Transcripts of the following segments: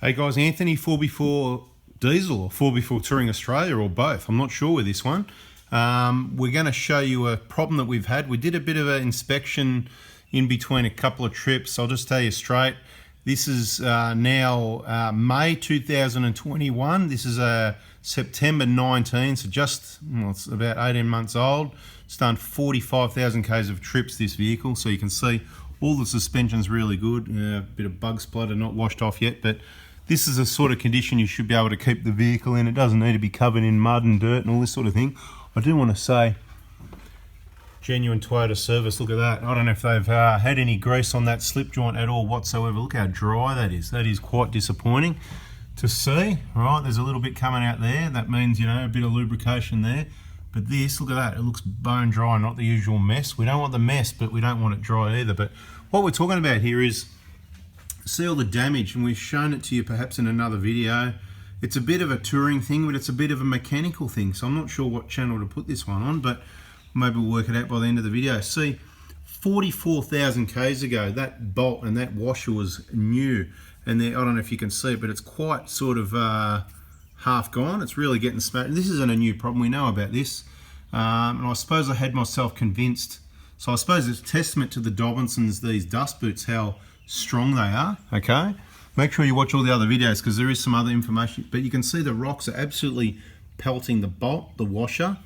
Hey guys, Anthony, 4x4 Diesel or 4x4 Touring Australia or both. I'm not sure with this one. We're going to show you a problem that we've had. We did a bit of an inspection in between a couple of trips. I'll just tell you straight. This is now May 2021. This is September 19, so just, well, it's about 18 months old. It's done 45,000 k's of trips, this vehicle, so you can see all the suspension's really good. A bit of bug splatter, not washed off yet, but this is a sort of condition you should be able to keep the vehicle in. It doesn't need to be covered in mud and dirt and all this sort of thing. I do want to say, genuine Toyota service, look at that. I don't know if they've had any grease on that slip joint at all whatsoever. Look how dry that is. That is quite disappointing to see. All right, there's a little bit coming out there. That means, you know, a bit of lubrication there. But this, look at that, it looks bone dry, not the usual mess. We don't want the mess, but we don't want it dry either. But what we're talking about here is, see all the damage, and we've shown it to you perhaps in another video. It's a bit of a touring thing, but it's a bit of a mechanical thing. So I'm not sure what channel to put this one on, but maybe we'll work it out by the end of the video. See, 44,000 k's ago, that bolt and that washer was new. And there, I don't know if you can see it, but it's quite sort of half gone. It's really getting smashed. This isn't a new problem, we know about this. And I suppose I had myself convinced. So I suppose it's testament to the Dobinsons, these dust boots, how strong they are, okay? Make sure you watch all the other videos because there is some other information, but you can see the rocks are absolutely pelting the bolt, the washer,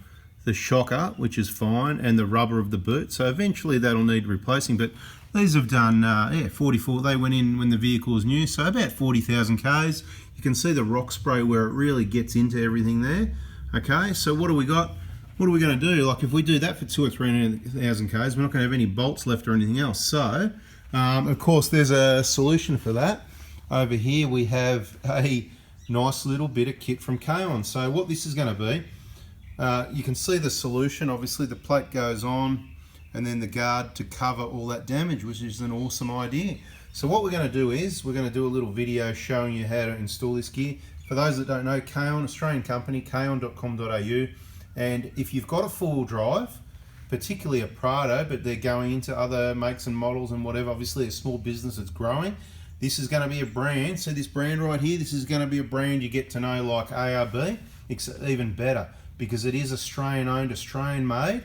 the shocker, which is fine, and the rubber of the boot. So eventually that'll need replacing, but these have done, 44, they went in when the vehicle was new, so about 40,000 Ks. You can see the rock spray where it really gets into everything there, okay? So what do we got? What are we going to do? Like if we do that for 2,000 or 3,000 Ks, we're not going to have any bolts left or anything else. So, of course, there's a solution for that. Over here we have a nice little bit of kit from Kaon. So what this is going to be, you can see the solution. Obviously the plate goes on and then the guard to cover all that damage, which is an awesome idea. So what we're going to do is, we're going to do a little video showing you how to install this gear. For those that don't know, Kaon, Australian company, kaon.com.au. And if you've got a four-wheel drive, particularly a Prado, but they're going into other makes and models and whatever, obviously a small business that's growing, this is going to be a brand. So this brand right here, this is going to be a brand you get to know like ARB. It's even better because it is Australian owned, Australian made.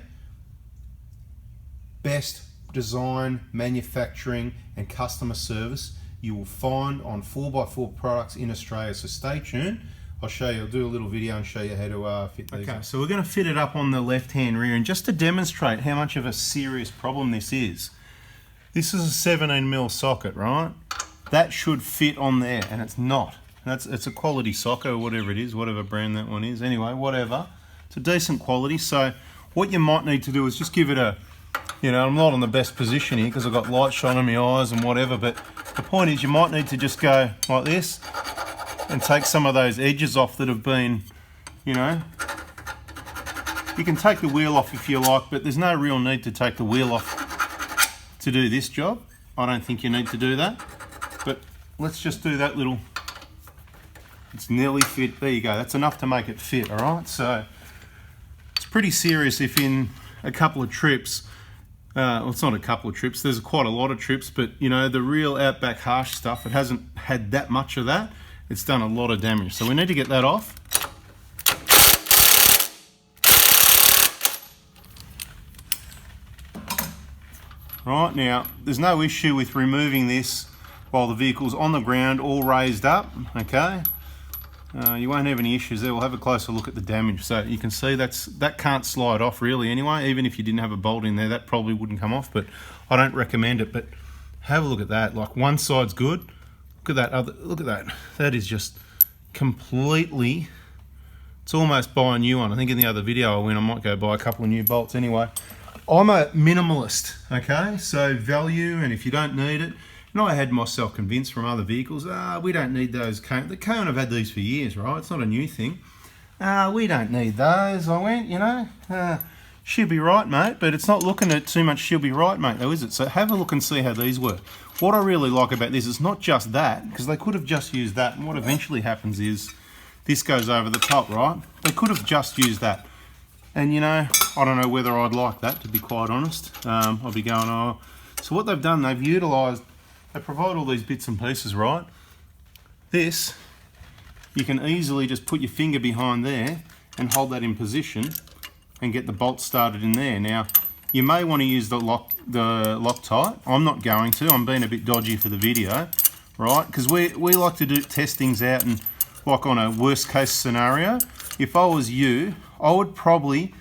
Best design, manufacturing and customer service you will find on 4x4 products in Australia. So stay tuned. I'll show you, I'll do a little video and show you how to fit these. Okay, so we're going to fit it up on the left-hand rear, and just to demonstrate how much of a serious problem this is a 17mm socket, right? That should fit on there, and it's not. It's a quality socket or whatever it is, whatever brand that one is. Anyway, whatever. It's a decent quality, so what you might need to do is just give it a, you know, I'm not in the best position here because I've got light shining in my eyes and whatever, but the point is you might need to just go like this and take some of those edges off that have been, you know, you can take the wheel off if you like, but there's no real need to take the wheel off to do this job. I don't think you need to do that, but let's just do that little, it's nearly fit, there you go, that's enough to make it fit, all right? So it's pretty serious if in a couple of trips, well, it's not a couple of trips, there's quite a lot of trips, but you know, the real outback harsh stuff, it hasn't had that much of that. It's done a lot of damage, so we need to get that off. Right, now, there's no issue with removing this while the vehicle's on the ground, all raised up, okay? You won't have any issues there. We'll have a closer look at the damage. So you can see that can't slide off really anyway. Even if you didn't have a bolt in there, that probably wouldn't come off, but I don't recommend it. But have a look at that. Like one side's good. Look at that other, look at that. That is just completely, it's almost buy a new one. I think in the other video I might go buy a couple of new bolts anyway. I'm a minimalist, okay? So value, and if you don't need it, and I had myself convinced from other vehicles, we don't need those Kaon. The Kaon have had these for years, right? It's not a new thing. We don't need those. I went, you know, she'll be right, mate, but it's not looking at too much she'll be right, mate, though, is it? So have a look and see how these work. What I really like about this is not just that, because they could have just used that, and what eventually happens is this goes over the top, right? They could have just used that. And you know, I don't know whether I'd like that, to be quite honest. I'll be going, oh. So what they've done, they've utilised, they provide all these bits and pieces, right? This, you can easily just put your finger behind there and hold that in position and get the bolt started in there. Now, you may want to use the Loctite. I'm not going to. I'm being a bit dodgy for the video, right? Because we like to test things out, and like on a worst case scenario, if I was you, I would probably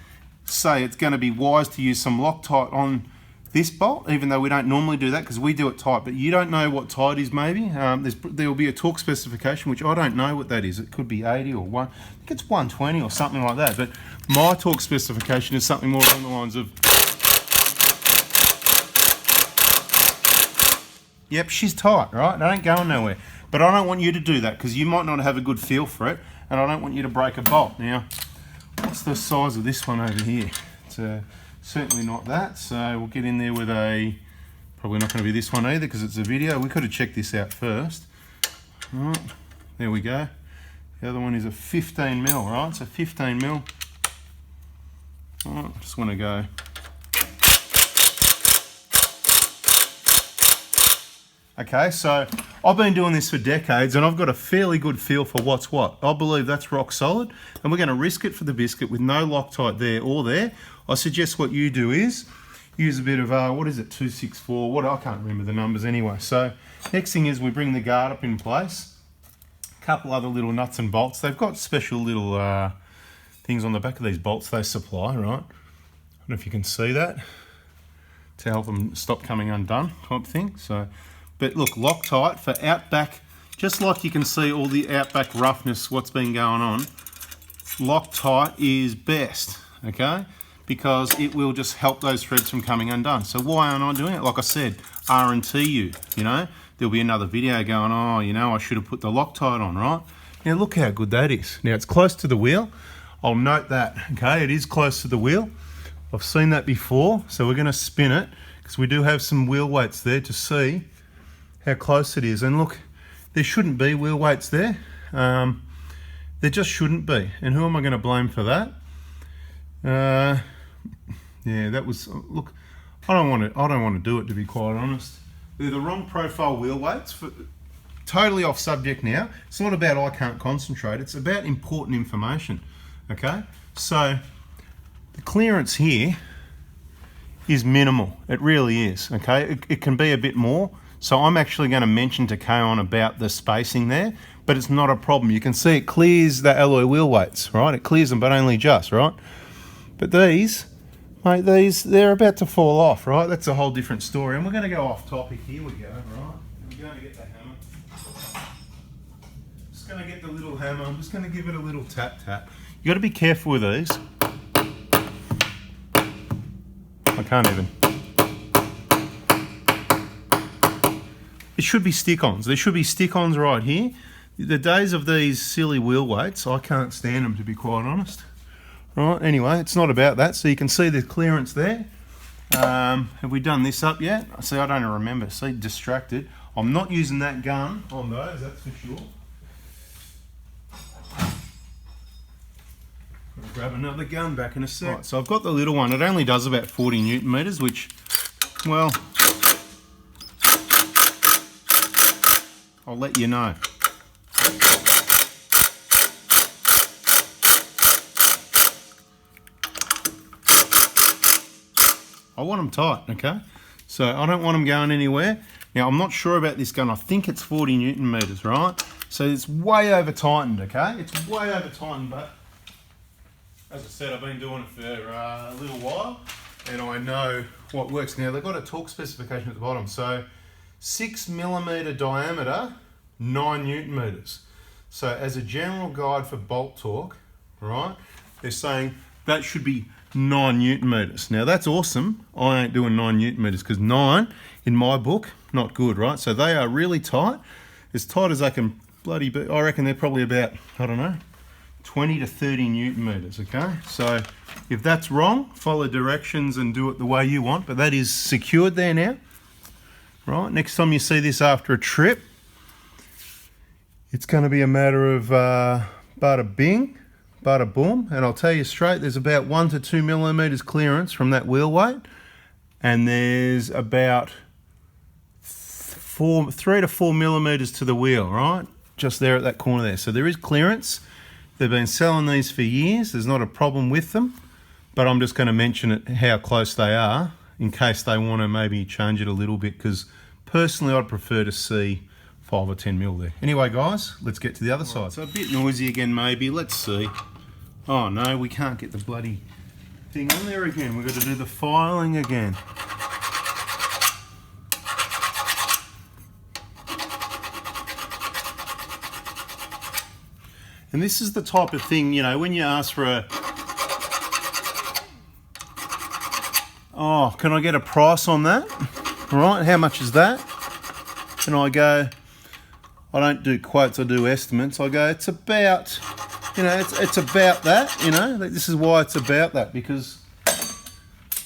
say it's going to be wise to use some Loctite on this bolt, even though we don't normally do that because we do it tight. But you don't know what tight is maybe. There will be a torque specification, which I don't know what that is. It could be 80 or I think it's 120 or something like that. But my torque specification is something more along the lines of, yep, she's tight, right? I ain't going nowhere. But I don't want you to do that because you might not have a good feel for it, and I don't want you to break a bolt. Now, what's the size of this one over here? It's certainly not that, so we'll get in there with probably not going to be this one either because it's a video. We could have checked this out first. All right, there we go. The other one is a 15 mil, right? So 15 mil. All right, just want to go. Okay, so I've been doing this for decades and I've got a fairly good feel for what's what. I believe that's rock solid, and we're going to risk it for the biscuit with no Loctite there or there. I suggest what you do is use a bit of, what is it, 264, I can't remember the numbers anyway. So next thing is we bring the guard up in place. A couple other little nuts and bolts. They've got special little things on the back of these bolts they supply, right? I don't know if you can see that, to help them stop coming undone type thing. So, but look, Loctite for outback, just like you can see all the outback roughness, what's been going on, Loctite is best, okay? Because it will just help those threads from coming undone. So why aren't I doing it? Like I said, R&T you know? There'll be another video going, oh, you know, I should have put the Loctite on, right? Now look how good that is. Now it's close to the wheel. I'll note that, okay? It is close to the wheel. I've seen that before, so we're gonna spin it because we do have some wheel weights there to see how close it is. And look, there shouldn't be wheel weights there. There just shouldn't be. And who am I gonna blame for that? Yeah, that was, look, I don't want to do it, to be quite honest. They're the wrong profile wheel weights. Totally off subject now. It's not about I can't concentrate, it's about important information, okay? So the clearance here is minimal. It really is, okay? It can be a bit more. So I'm actually going to mention to Kaon about the spacing there, but it's not a problem. You can see it clears the alloy wheel weights, right? It clears them, but only just, right? But these, mate, they're about to fall off, right? That's a whole different story. And we're going to go off topic. Here we go, right? I'm going to get the hammer. Just going to get the little hammer. I'm just going to give it a little tap, tap. You got to be careful with these. I can't even. It should be stick-ons. There should be stick-ons right here. The days of these silly wheel weights, I can't stand them, to be quite honest. Right, anyway, it's not about that. So you can see the clearance there. Have we done this up yet? See, I don't remember. See, distracted. I'm not using that gun on those, that's for sure. I'll grab another gun back in a sec. Right, so I've got the little one. It only does about 40 Newton meters, which, well, I'll let you know. I want them tight, okay? So I don't want them going anywhere. Now, I'm not sure about this gun. I think it's 40 Newton meters, right? So it's way over tightened, okay? It's way over tightened, but as I said, I've been doing it for a little while and I know what works. Now, they've got a torque specification at the bottom. So 6mm diameter, 9 Newton meters. So as a general guide for bolt torque, right, they're saying that should be 9 Newton meters. Now that's awesome. I ain't doing 9 Newton meters because 9 in my book, not good, right? So they are really tight, as tight as they can bloody be. I reckon they're probably about, I don't know, 20 to 30 Newton meters, okay? So if that's wrong, follow directions and do it the way you want, but that is secured there now, right? Next time you see this after a trip, it's going to be a matter of bada bing, bada boom, and I'll tell you straight, there's about 1 to 2 millimeters clearance from that wheel weight, and there's about 3 to 4 millimeters to the wheel, right? just there at that corner there. So there is clearance. They've been selling these for years. There's not a problem with them, but I'm just going to mention it how close they are in case they want to maybe change it a little bit, because personally I'd prefer to see 5 or 10 mil there. Anyway guys, let's get to the other side. So a bit noisy again maybe, let's see. Oh no, we can't get the bloody thing on there again. We've got to do the filing again. And this is the type of thing, you know, when you ask for a, oh, can I get a price on that? Right, how much is that? And I go, I don't do quotes, I do estimates. I go, it's about, you know, it's about that, you know. This is why it's about that, because,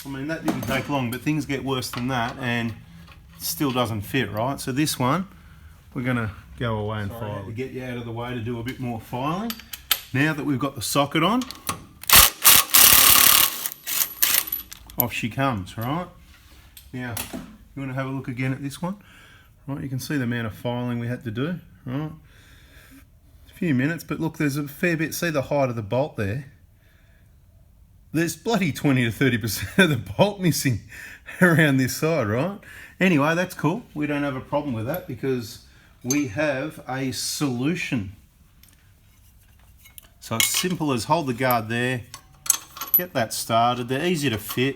I mean, that didn't take long, but things get worse than that and it still doesn't fit, right? So this one, we're going to go away and file. To get you out of the way to do a bit more filing. Now that we've got the socket on, off she comes, right? Now, you want to have a look again at this one? Right, you can see the amount of filing we had to do, right? A few minutes, but look, there's a fair bit. See the height of the bolt there? There's bloody 20 to 30% of the bolt missing around this side, right? Anyway, that's cool. We don't have a problem with that because we have a solution. So it's simple as hold the guard there, get that started. They're easy to fit.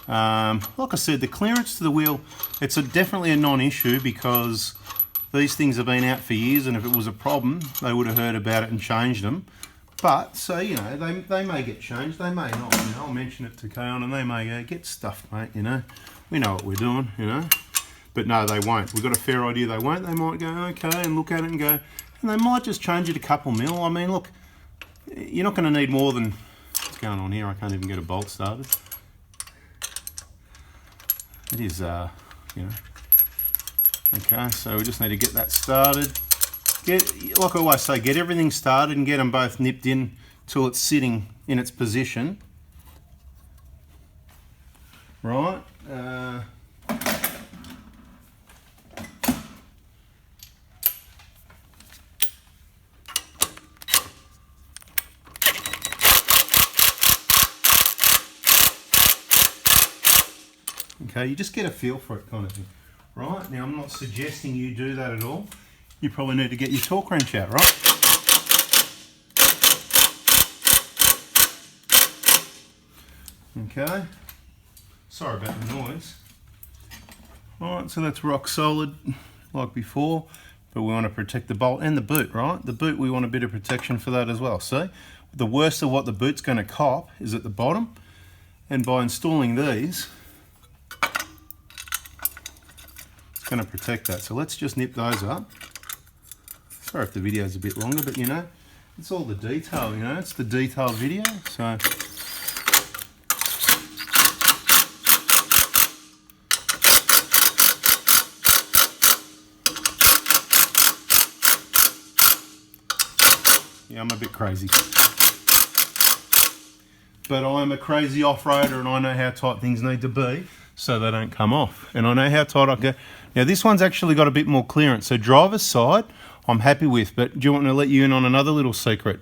Like I said, the clearance to the wheel, it's definitely a non-issue because these things have been out for years, and if it was a problem, they would have heard about it and changed them. But, so, you know, they may get changed, they may not, you know. I'll mention it to Kaon and they may go, get stuffed, mate, you know. We know what we're doing, you know. But no, they won't. We've got a fair idea they won't. They might go, okay, and look at it and go, and they might just change it a couple mil. I mean, look, you're not going to need more than, what's going on here? I can't even get a bolt started. It is, you know. Okay, so we just need to get that started. Like I always say, get everything started and get them both nipped in till it's sitting in its position. Right. Okay, you just get a feel for it kind of thing. Right, now I'm not suggesting you do that at all. You probably need to get your torque wrench out, right? Okay, sorry about the noise. Alright, so that's rock solid like before, but we want to protect the bolt and the boot, right? The boot, we want a bit of protection for that as well. See, the worst of what the boot's going to cop is at the bottom, and by installing these, it's going to protect that. So let's just nip those up. Sorry if the video's a bit longer, but you know, it's all the detail, you know, it's the detailed video. So yeah, I'm a bit crazy. But I'm a crazy off-roader and I know how tight things need to be so they don't come off. And I know how tight I go. Now this one's actually got a bit more clearance. So driver's side, I'm happy with, but do you want me to let you in on another little secret?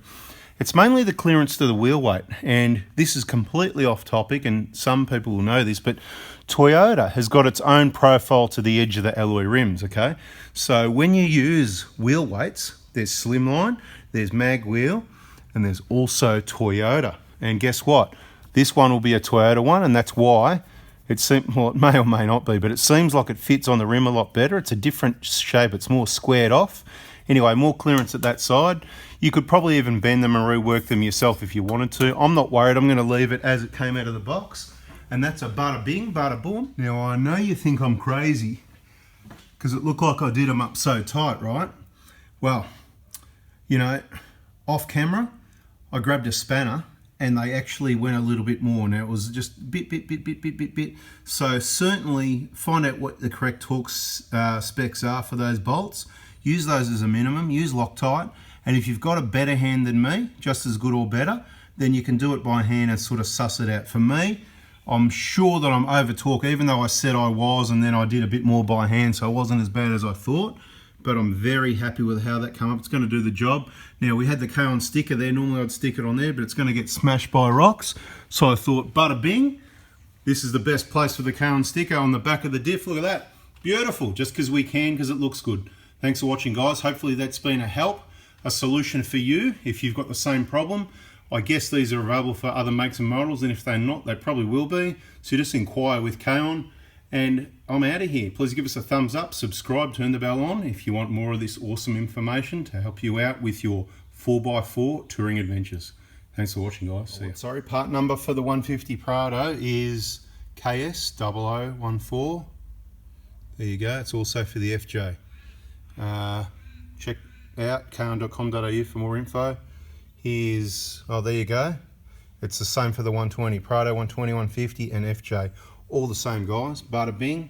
It's mainly the clearance to the wheel weight. And this is completely off topic and some people will know this, but Toyota has got its own profile to the edge of the alloy rims, okay? So when you use wheel weights, there's Slimline, there's Mag Wheel, and there's also Toyota. And guess what? This one will be a Toyota one, and that's why it seems, well, it may or may not be, but it seems like it fits on the rim a lot better. It's a different shape. It's more squared off. Anyway, more clearance at that side. You could probably even bend them and rework them yourself if you wanted to. I'm not worried. I'm going to leave it as it came out of the box. And that's a bada bing, bada boom. Now, I know you think I'm crazy because it looked like I did them up so tight, right? Well, you know, off camera, I grabbed a spanner and they actually went a little bit more. Now it was just bit. So certainly find out what the correct torque specs are for those bolts. Use those as a minimum, use Loctite. And if you've got a better hand than me, just as good or better, then you can do it by hand and sort of suss it out. For me, I'm sure that I'm over torque, even though I said I was, and then I did a bit more by hand, so it wasn't as bad as I thought. but I'm very happy with how that came up. It's going to do the job. Now, we had the Kaon sticker there. Normally I'd stick it on there, but it's going to get smashed by rocks. So I thought, bada bing, this is the best place for the Kaon sticker on the back of the diff. Look at that. Beautiful, just because we can, because it looks good. Thanks for watching, guys. Hopefully that's been a help, a solution for you if you've got the same problem. I guess these are available for other makes and models, and if they're not, they probably will be. So just inquire with Kaon. And I'm out of here. Please give us a thumbs up, subscribe, turn the bell on if you want more of this awesome information to help you out with your 4x4 touring adventures. Thanks for watching, guys. See ya. Sorry, part number for the 150 Prado is KS0014. There you go. It's also for the FJ. Check out kaon.com.au for more info. Here's, oh, there you go. It's the same for the 120 Prado, 120, 150 and FJ. All the same, guys. Bada bing.